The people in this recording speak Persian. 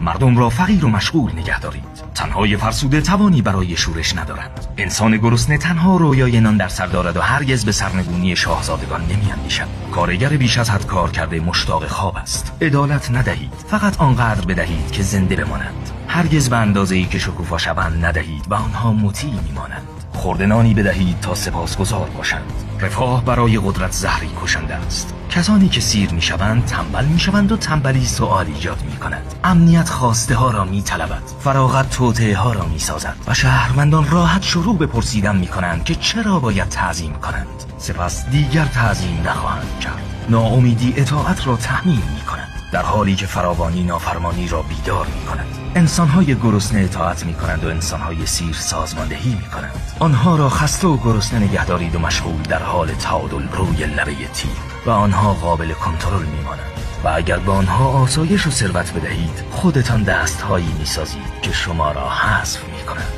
مردم را فقیر و مشغول نگه دارید. تنهای فرسوده توانی برای شورش ندارند. انسان گرسنه تنها رویای نان در سر دارد و هرگز به سرنگونی شاهزادگان نمی‌اندیشد. کارگر بیش از حد کار کرده مشتاق خواب است. عدالت ندهید، فقط آنقدر بدهید که زنده بمانند. هرگز به اندازه‌ای که شکوفا شوند ندهید و آنها مطیع می‌مانند. خرده نانی بدهید تا سپاسگزار باشند. رفاه برای قدرت زهری کشنده است. کسانی که سیر میشوند تنبل میشوند و تنبلی سؤال ایجاد میکند. امنیت خواسته ها را میطلبد، فراغت توطئه ها را میسازد و شهروندان راحت شروع به پرسیدن میکنند که چرا باید تعظیم کنند. سپس دیگر تعظیم نخواهند کرد. ناامیدی اطاعت را تحمیل میکند، در حالی که فراوانی نافرمانی را بیدار میکند. انسان‌های گرسنه اطاعت می‌کنند و انسان‌های سیر سازماندهی می‌کنند. آنها را خسته و گرسنه نگه دارید و مشغول در حال تعادل روی لبه تیر و آنها قابل کنترل می‌مانند. و اگر به آنها آسایش و ثروت بدهید، خودتان دست‌هایی می‌سازید که شما را حذف می‌کنند.